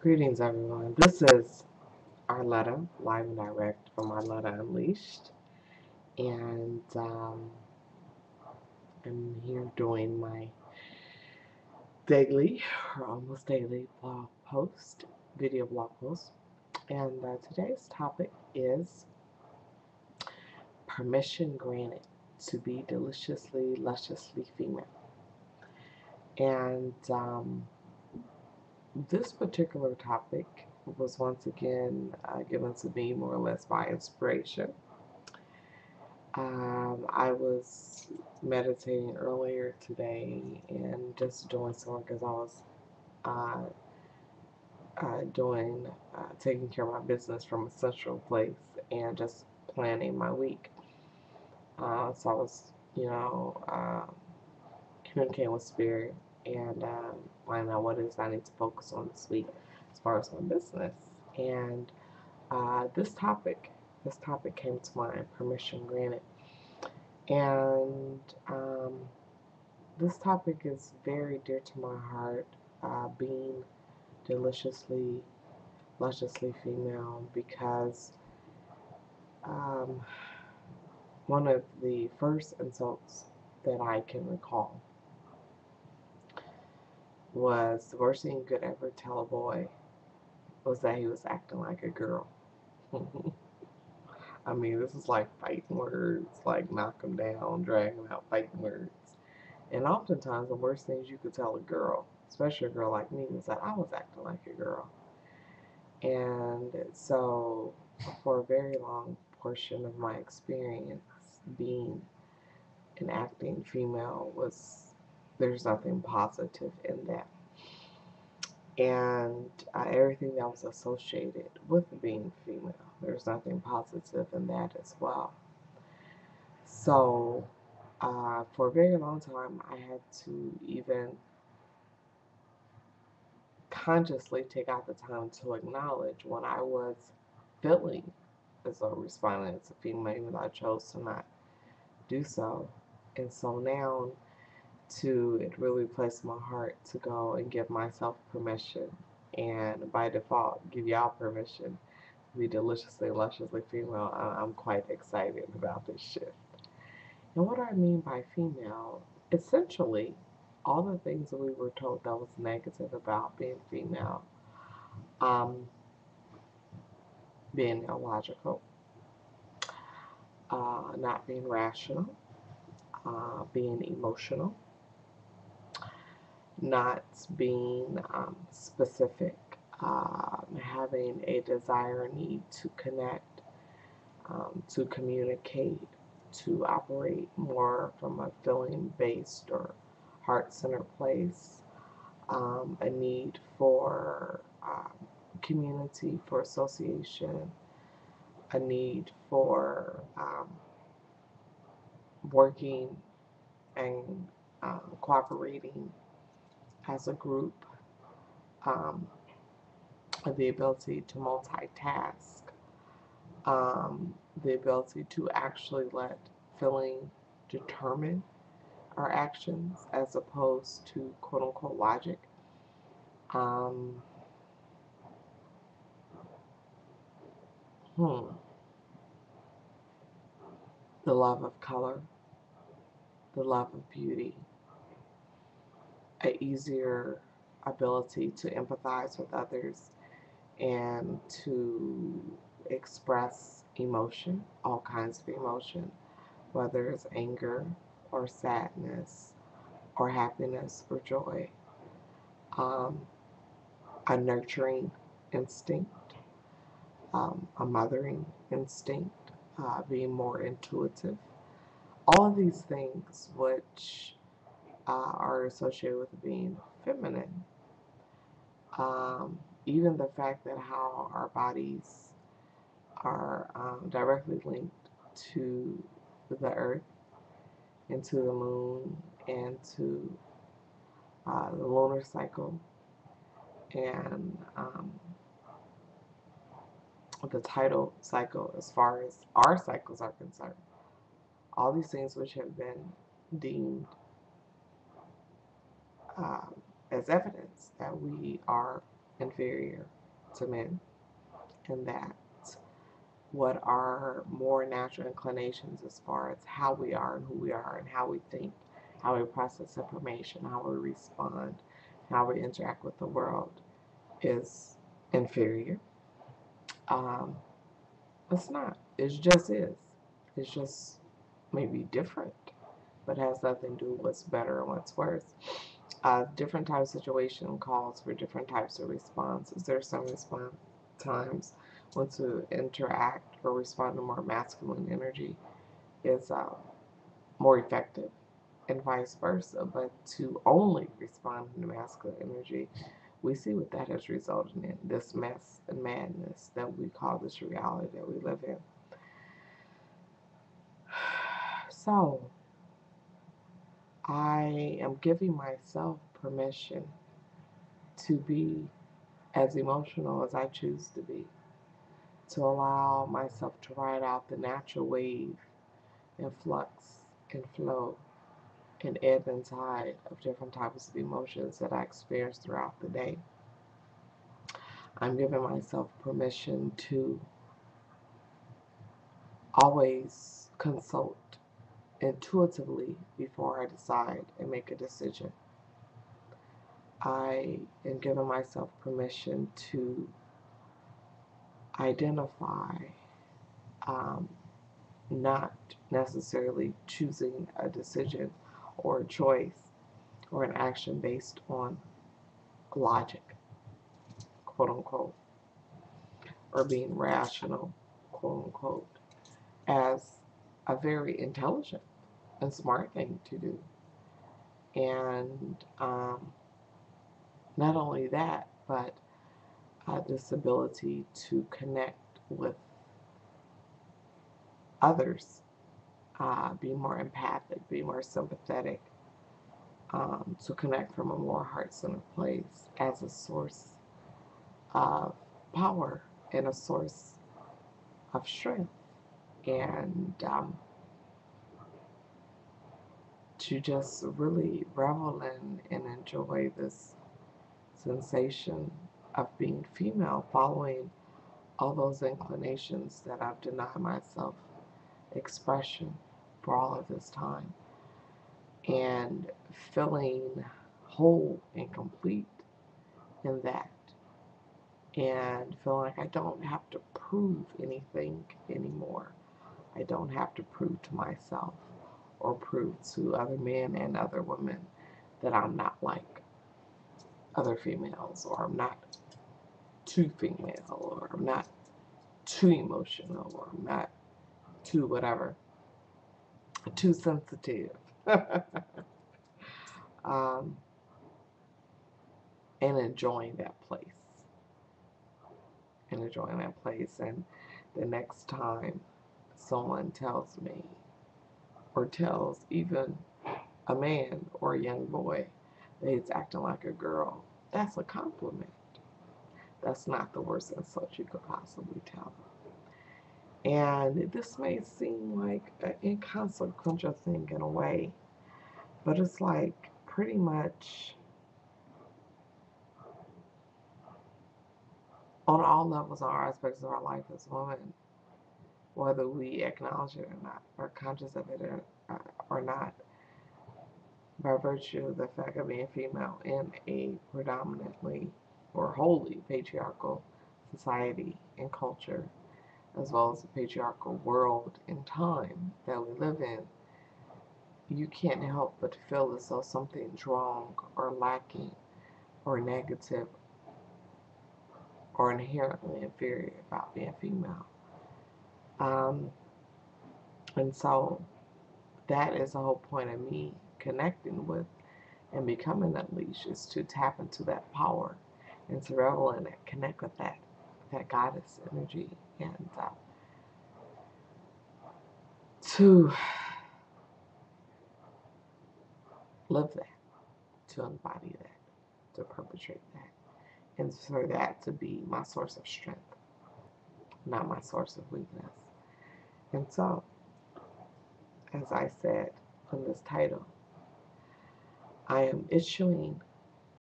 Greetings, everyone. This is Arletta, live and direct from Arletta Unleashed. And I'm here doing my daily, or almost daily, video blog post. And today's topic is permission granted to be deliciously, lusciously female. And this particular topic was once again given to me more or less by inspiration. I was meditating earlier today and just doing some work as I was taking care of my business from a central place and just planning my week. So I was, communicating with spirit and finding out what it is I need to focus on this week as far as my business. And this topic came to mind, permission granted. And this topic is very dear to my heart, being deliciously, lusciously female, because um, one of the first insults that I can recall was the worst thing you could ever tell a boy was that he was acting like a girl. I mean, this is like fighting words, like knock them down, dragging out fighting words. And oftentimes, the worst things you could tell a girl, especially a girl like me, is that I was acting like a girl. And so, for a very long portion of my experience, being an acting female there's nothing positive in that. And everything that was associated with being female, there's nothing positive in that as well. So, for a very long time, I had to even consciously take out the time to acknowledge when I was feeling as though responding as a female, even though I chose to not do so. And so now, it really placed my heart to go and give myself permission, and by default, give y'all permission to be deliciously, lusciously female. I'm quite excited about this shift. And what I mean by female, essentially, all the things that we were told that was negative about being female, um, being illogical, not being rational, being emotional, not being specific, having a desire or need to connect, to communicate, to operate more from a feeling based or heart centered place, a need for community, for association, a need for working and cooperating as a group, um, the ability to multitask, the ability to actually let feeling determine our actions as opposed to quote unquote logic. Um, hmm, the love of color, the love of beauty, an easier ability to empathize with others and to express emotion, all kinds of emotion, whether it's anger or sadness or happiness or joy. Um, a nurturing instinct, a mothering instinct, being more intuitive. All of these things, which are associated with being feminine, even the fact that how our bodies are directly linked to the earth and to the moon and to the lunar cycle and the tidal cycle as far as our cycles are concerned. All these things which have been deemed um, as evidence that we are inferior to men, and that what are more natural inclinations as far as how we are and who we are and how we think, how we process information, how we respond, how we interact with the world is inferior. Um, it's not. It just is. It's just maybe different, but has nothing to do with what's better and what's worse. Different types of situation calls for different types of responses. There are some response times when to interact or respond to more masculine energy is more effective, and vice versa. But to only respond to masculine energy, we see what that has resulted in, this mess and madness that we call this reality that we live in. So, I am giving myself permission to be as emotional as I choose to be, to allow myself to ride out the natural wave and flux and flow and ebb and tide of different types of emotions that I experience throughout the day. I'm giving myself permission to always consult intuitively before I decide and make a decision. I am giving myself permission to identify not necessarily choosing a decision or a choice or an action based on logic, quote unquote, or being rational, quote unquote, as a very intelligent and smart thing to do. And not only that, but this ability to connect with others, be more empathic, be more sympathetic, to connect from a more heart-centered place as a source of power and a source of strength. And to just really revel in and enjoy this sensation of being female, following all those inclinations that I've denied myself expression for all of this time, and feeling whole and complete in that, and feeling like I don't have to prove anything anymore. I don't have to prove to myself or prove to other men and other women that I'm not like other females, or I'm not too female, or I'm not too emotional, or I'm not too whatever, too sensitive. um, and enjoying that place. And enjoying that place. And the next time someone tells me, or tells even a man or a young boy that he's acting like a girl, that's a compliment. That's not the worst insult you could possibly tell them. And this may seem like an inconsequential thing in a way, but it's like pretty much on all levels, all aspects of our life as women, whether we acknowledge it or not, or conscious of it or not, by virtue of the fact of being female in a predominantly or wholly patriarchal society and culture, as well as the patriarchal world and time that we live in, you can't help but feel as though something's wrong or lacking or negative or inherently inferior about being female. And so that is the whole point of me connecting with and becoming unleashed, is to tap into that power and to revel in it, connect with that goddess energy, and to live that, to embody that, to perpetrate that, and for that to be my source of strength, not my source of weakness. And so, as I said in this title, I am issuing